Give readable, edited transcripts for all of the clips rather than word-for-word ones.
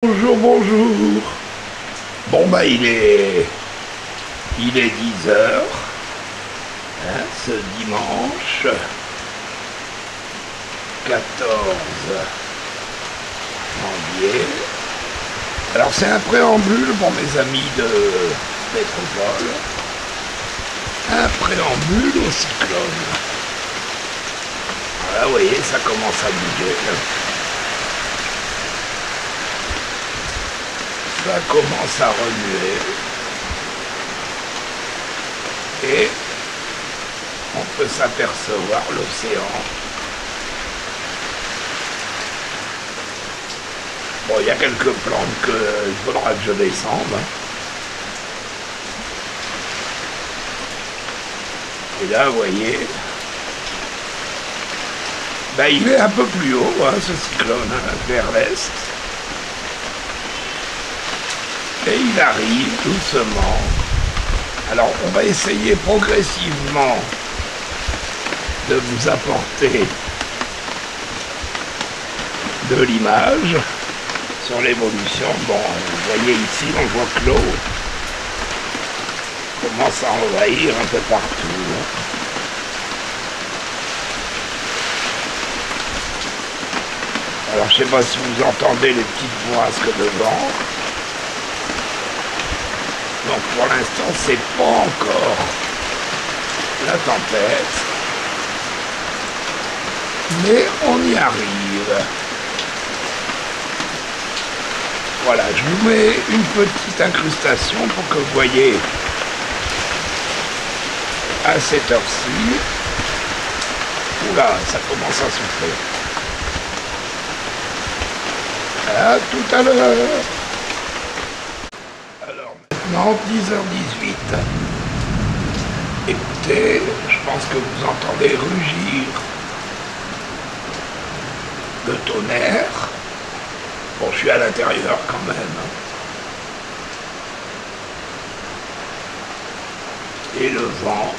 Bonjour, bonjour. Bon bah il est 10 heures, hein, ce dimanche 14 janvier. Alors c'est un préambule pour mes amis de métropole, un préambule au cyclone. Voilà, vous voyez, ça commence à bouger. Ça commence à remuer et on peut s'apercevoir l'océan. Bon, il y a quelques plantes qu'il faudra que je descende. Et là, vous voyez, ben, il est un peu plus haut, hein, ce cyclone, hein, vers l'est. Et il arrive doucement. Alors on va essayer progressivement de vous apporter de l'image sur l'évolution. Bon, vous voyez ici, on voit que l'eau commence à envahir un peu partout. Alors je ne sais pas si vous entendez les petites bourrasques de vent. Donc pour l'instant, c'est pas encore la tempête, mais on y arrive. Voilà, je vous mets une petite incrustation pour que vous voyez à cette heure-ci. Oula, ça commence à souffler. À tout à l'heure. Maintenant, 10h18. Écoutez, je pense que vous entendez rugir le tonnerre. Bon, je suis à l'intérieur quand même. Et le vent.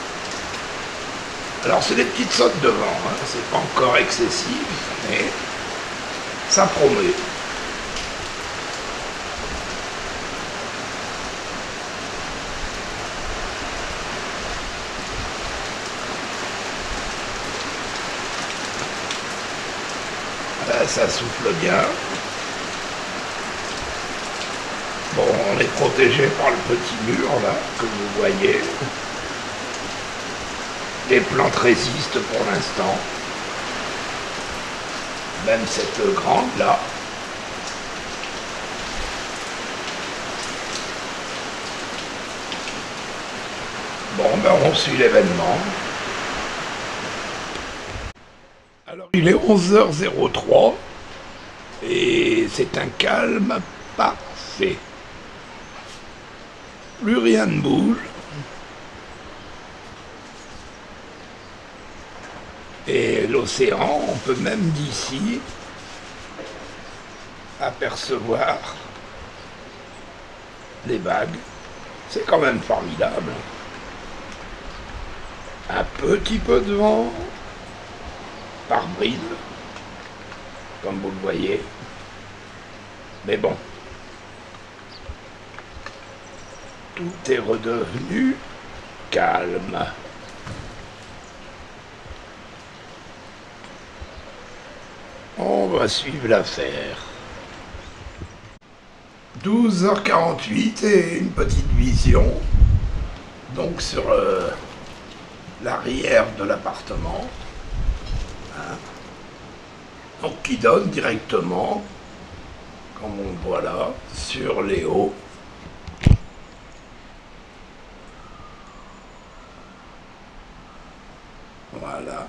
Alors, c'est des petites sautes de vent, hein. C'est pas encore excessif, mais ça promet. Ça souffle bien. Bon, on est protégé par le petit mur là, que vous voyez. Les plantes résistent pour l'instant. Même cette grande là. Bon, ben on suit l'événement. Alors il est 11h03 et c'est un calme parfait. Plus rien ne bouge. Et l'océan, on peut même d'ici apercevoir les vagues. C'est quand même formidable. Un petit peu de vent. Par brise, comme vous le voyez. Mais bon, tout est redevenu calme. On va suivre l'affaire. 12h48 et une petite vision, donc sur l'arrière de l'appartement. Donc qui donne directement, comme on le voit là, sur les hauts. Voilà.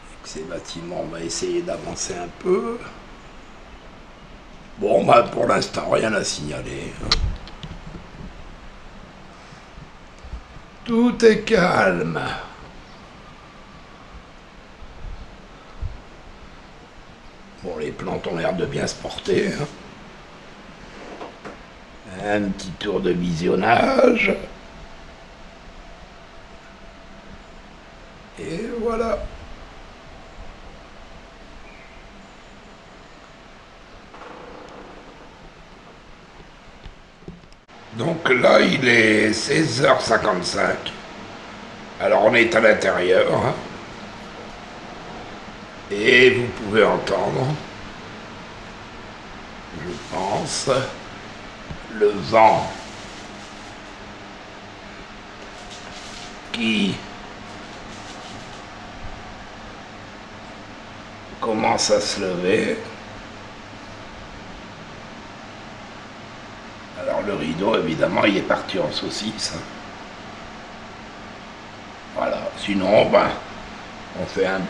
Avec ces bâtiments, on va essayer d'avancer un peu. Bon, bah pour l'instant, rien à signaler. Tout est calme. Bon, les plantes ont l'air de bien se porter. Hein. Un petit tour de visionnage. Et voilà. Donc là, il est 16h55. Alors on est à l'intérieur. Hein, et vous pouvez entendre, je pense, le vent qui commence à se lever. Alors le rideau, évidemment, il est parti en saucisse. Voilà. Sinon, ben, on fait un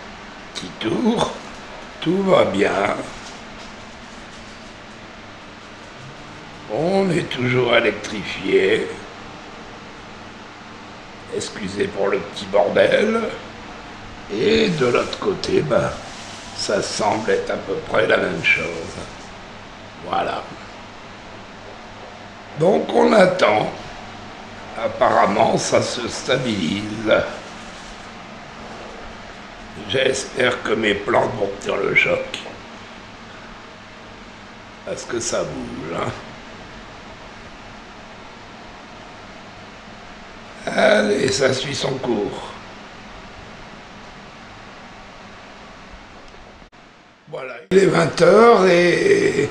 petit tour. Tout va bien. On est toujours électrifié. Excusez pour le petit bordel. Et de l'autre côté, ben, ça semble être à peu près la même chose. Voilà. Donc on attend. Apparemment, ça se stabilise. J'espère que mes plantes vont tenir le choc. Parce que ça bouge. Hein. Allez, ça suit son cours. Voilà, il est 20h et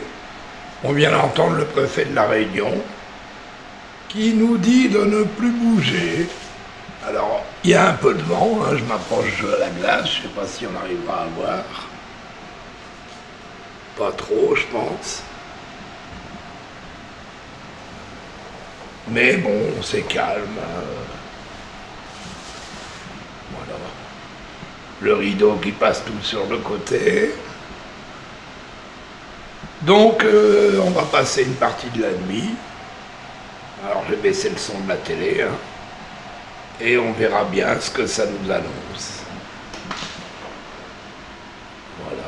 on vient d'entendre le préfet de la Réunion qui nous dit de ne plus bouger. Alors, il y a un peu de vent, hein, je m'approche de la glace, je ne sais pas si on arrivera à voir. Pas trop, je pense. Mais bon, c'est calme. Voilà. Le rideau qui passe tout sur le côté. Donc, on va passer une partie de la nuit. Alors, je vais baisser le son de la télé. Hein, et on verra bien ce que ça nous annonce. Voilà.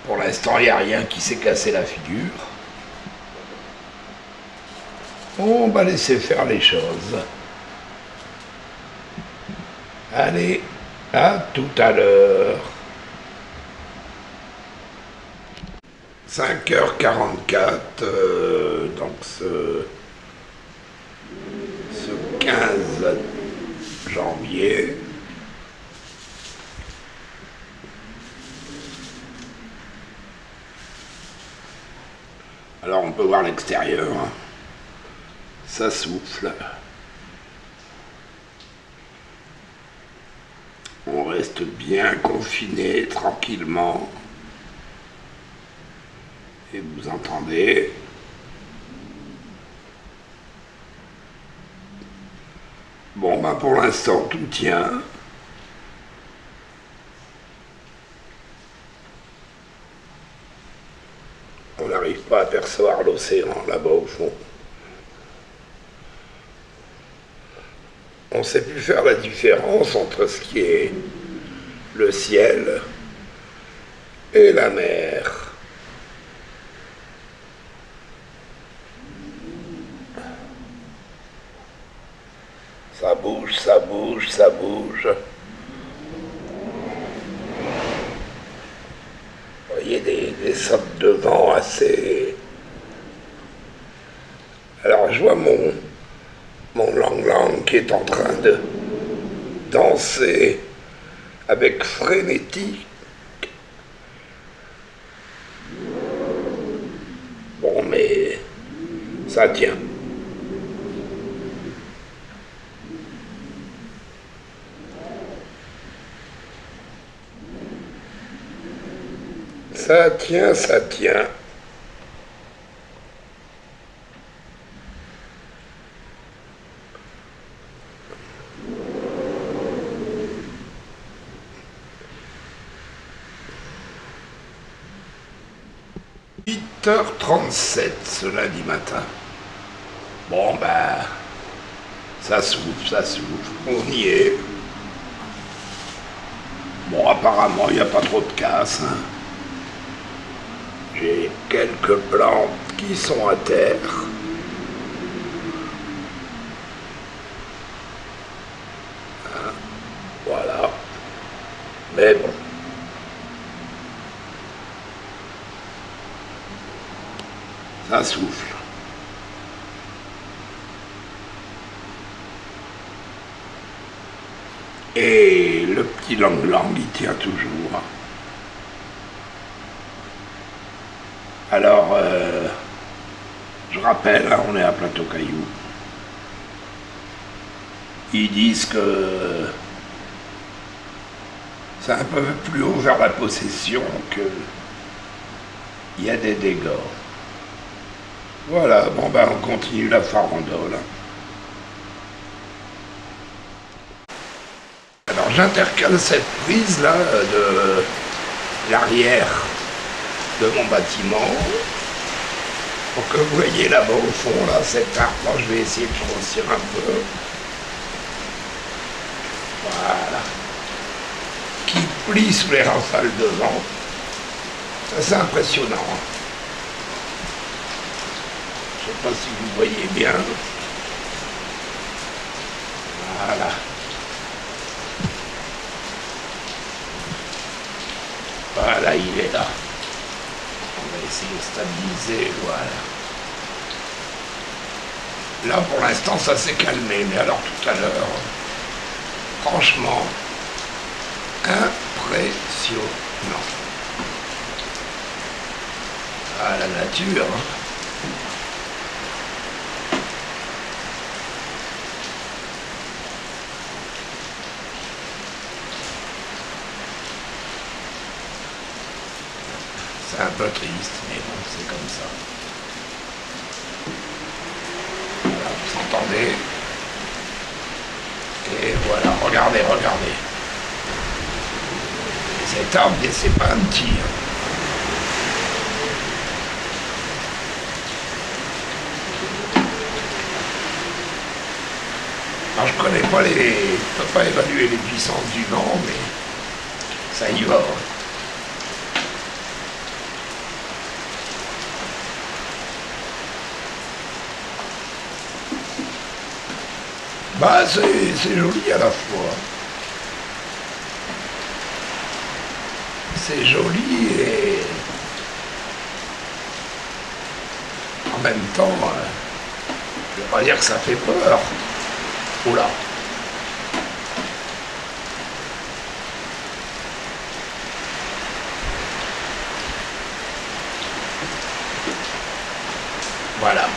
Pour l'instant, il n'y a rien qui s'est cassé la figure. On va laisser faire les choses. Allez, à tout à l'heure. 5h44, donc ce 15 janvier. Alors on peut voir l'extérieur. Hein. Ça souffle. On reste bien confiné, tranquillement. Et vous entendez. Bon, ben pour l'instant, tout tient. On n'arrive pas à apercevoir l'océan là-bas au fond. On ne sait plus faire la différence entre ce qui est le ciel et la mer. Ça bouge, ça bouge, ça bouge. Vous voyez des sautes de vent assez... Alors je vois mon lang-lang qui est en train de danser avec frénétique. Bon, mais ça tient. Ça tient, ça tient. « 8h37 ce lundi matin. Bon, ben, ça souffle, on y est. Bon, apparemment, il n'y a pas trop de casse. Hein. J'ai quelques plantes qui sont à terre. Hein, voilà. Mais bon. Ça souffle. Et le petit lang-lang, il tient toujours. Alors, je rappelle, hein, on est à Plateau-Caillou. Ils disent que c'est un peu plus haut vers la Possession qu'il y a des dégâts. Voilà, bon ben on continue la farandole. Alors j'intercale cette prise là de l'arrière de mon bâtiment pour que vous voyez là-bas au fond là cet arbre. Je vais essayer de grossir un peu. Voilà. Qui plie sous les rafales de vent. C'est impressionnant. Je ne sais pas si vous voyez bien. Voilà. Voilà, il est là. On va essayer de stabiliser, voilà. Là, pour l'instant, ça s'est calmé, mais alors tout à l'heure, franchement, impressionnant. Ah, la nature. C'est un peu triste, mais bon, c'est comme ça. Voilà, vous entendez. Et voilà, regardez, regardez. Cet arbre, c'est pas un petit. Alors je connais pas je peux pas évaluer les puissances du vent, mais ça y va. Bah c'est joli à la fois. C'est joli et en même temps, je vais pas dire que ça fait peur. Oula. Voilà.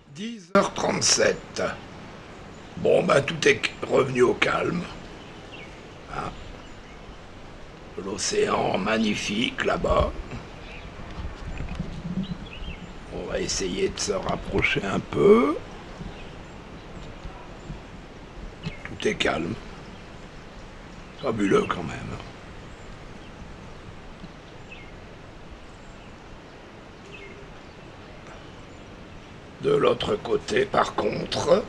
« 10h37. Bon, ben tout est revenu au calme. Hein. L'océan magnifique là-bas. On va essayer de se rapprocher un peu. Tout est calme. Fabuleux quand même. De l'autre côté, par contre,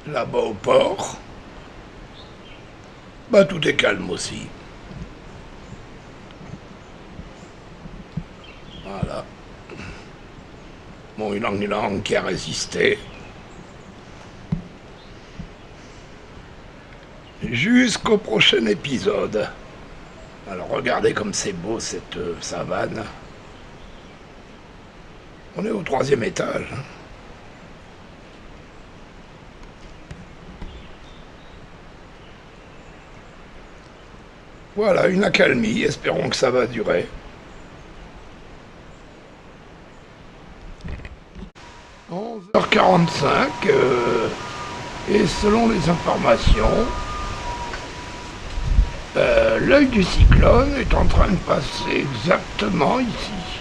là-bas au port, bah tout est calme aussi. Voilà. Bon, une langue qui a résisté. Jusqu'au prochain épisode. Alors regardez comme c'est beau cette savane. On est au 3e étage. Voilà, une accalmie, espérons que ça va durer. « 11h45, et selon les informations, l'œil du cyclone est en train de passer exactement ici.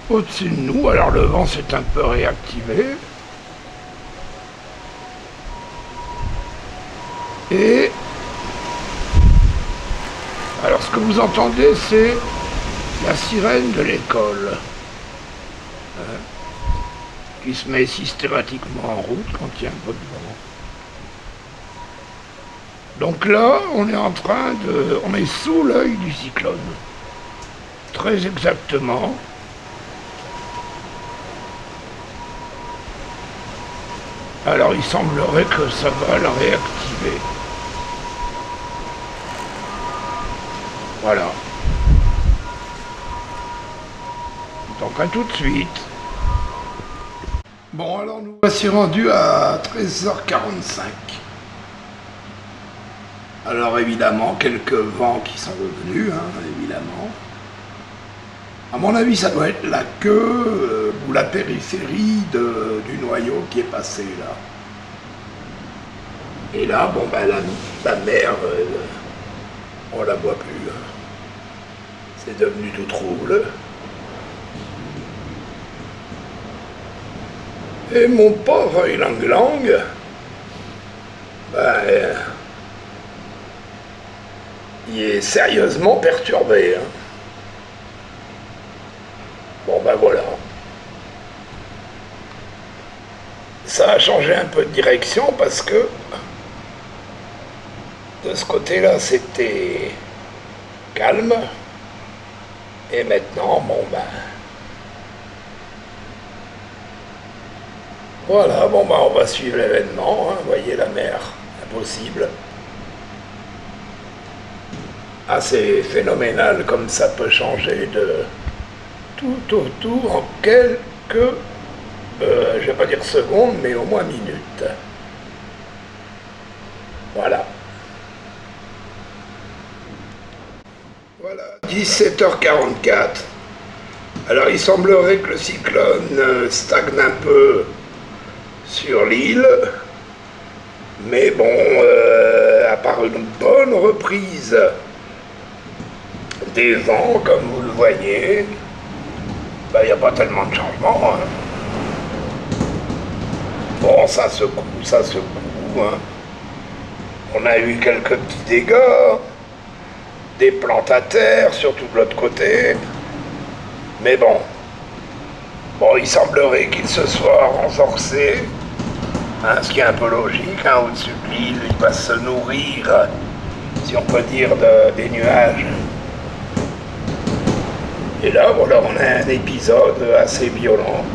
Au-dessus de nous, alors le vent s'est un peu réactivé. Et alors ce que vous entendez, c'est la sirène de l'école, qui se met systématiquement en route quand il y a un peu de vent. Donc là, on est sous l'œil du cyclone. Très exactement. Alors il semblerait que ça va le réactiver. Voilà. Donc à tout de suite. Bon, alors nous voici rendus à 13h45. Alors évidemment, quelques vents qui sont revenus, hein, évidemment. À mon avis, ça doit être la queue ou la périphérie du noyau qui est passé là. Et là, bon ben la mer, on la voit plus. Hein. C'est devenu tout trouble. Et mon pauvre Ylang Lang, ben, il est sérieusement perturbé. Hein. Bon ben voilà. Ça a changé un peu de direction parce que de ce côté-là c'était calme. Et maintenant, bon ben... Voilà, bon ben on va suivre l'événement, hein. Vous voyez la mer, impossible. Assez phénoménal comme ça peut changer de tout au tout en quelques, je vais pas dire secondes, mais au moins minutes. Voilà. Voilà, 17h44. Alors il semblerait que le cyclone stagne un peu sur l'île, mais bon, à part une bonne reprise des vents, comme vous le voyez, il n'y a pas tellement de changement. Hein. Bon, ça secoue, ça secoue. Hein. On a eu quelques petits dégâts, des plantes à terre, surtout de l'autre côté. Mais bon, il semblerait qu'il se soit renforcé, hein, ce qui est un peu logique. Hein, au-dessus de l'île, il va se nourrir, si on peut dire, des nuages. Et là, voilà, on a un épisode assez violent.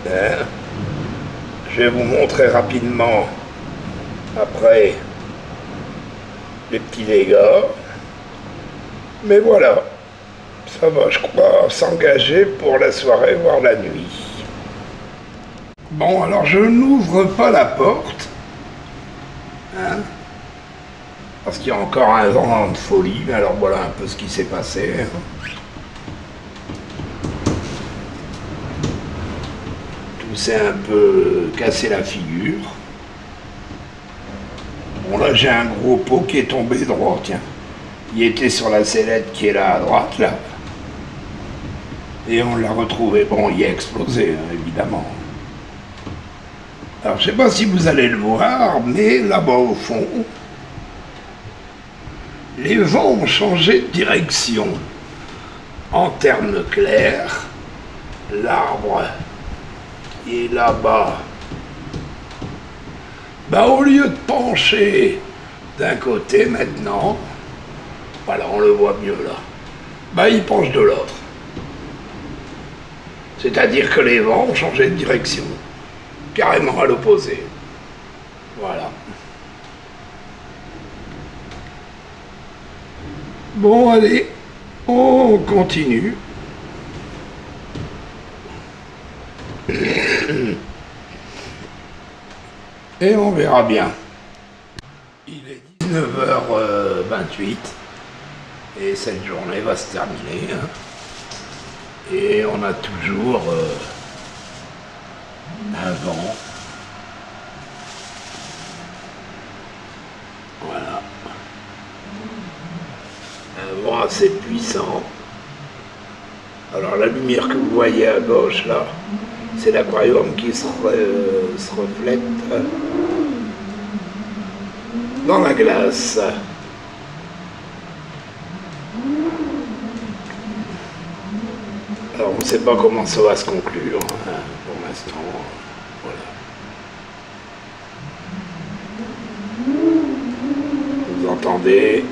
Hein, je vais vous montrer rapidement, après, les petits dégâts. Mais voilà, ça va, je crois, s'engager pour la soirée, voire la nuit. Bon, alors je n'ouvre pas la porte, hein, parce qu'il y a encore un vent de folie. Alors voilà un peu ce qui s'est passé. Tout s'est un peu cassé la figure. Bon là j'ai un gros pot qui est tombé droit, tiens. Il était sur la sellette qui est là à droite, là. Et on l'a retrouvé. Bon, il a explosé, hein, évidemment. Alors, je ne sais pas si vous allez le voir, mais là-bas au fond, les vents ont changé de direction. En termes clairs, l'arbre qui est là-bas, au lieu de pencher d'un côté maintenant, voilà, on le voit mieux là. Il penche de l'autre. C'est-à-dire que les vents ont changé de direction. Carrément à l'opposé. Voilà. Bon, allez, on continue. Et on verra bien. Il est 19h28. Et cette journée va se terminer. Hein. Et on a toujours un vent. Voilà. Un vent assez puissant. Alors la lumière que vous voyez à gauche là, c'est l'aquarium qui se reflète dans la glace. Alors on ne sait pas comment ça va se conclure, hein, pour l'instant. Voilà. Vous entendez,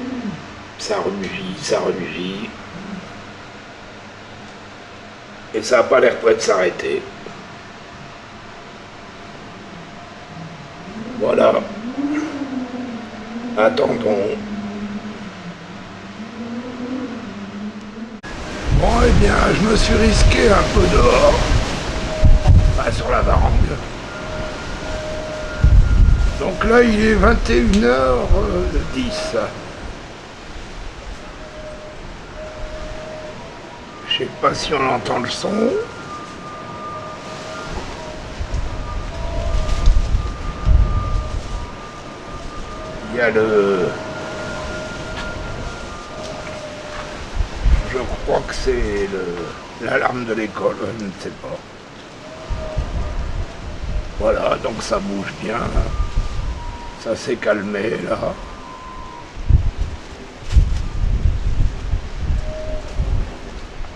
ça rugit, ça rugit. Et ça n'a pas l'air prêt de s'arrêter. Voilà. Attendons. Bon, eh bien, je me suis risqué un peu dehors. Pas sur la varangue. Donc là, il est 21h10. Je sais pas si on entend le son. Il y a le... Je crois que c'est l'alarme de l'école, je ne sais pas. Voilà, donc ça bouge bien. Ça s'est calmé là.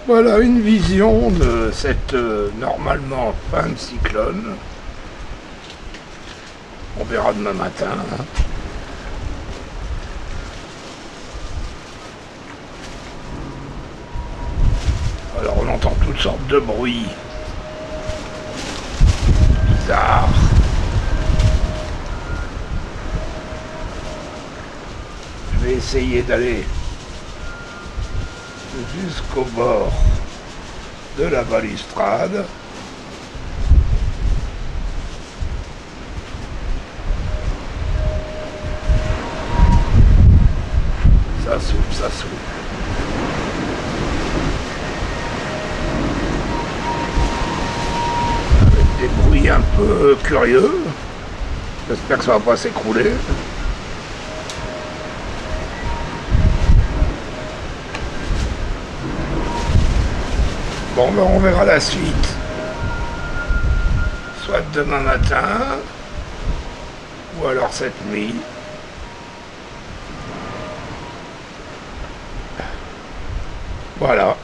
Voilà une vision de cette normalement fin de cyclone. On verra demain matin. Alors on entend toutes sortes de bruits bizarres. Je vais essayer d'aller jusqu'au bord de la balustrade. Ça souffle, ça souffle. Avec des bruits un peu curieux. J'espère que ça va pas s'écrouler. Bon, ben on verra la suite. Soit demain matin, ou alors cette nuit. Voilà.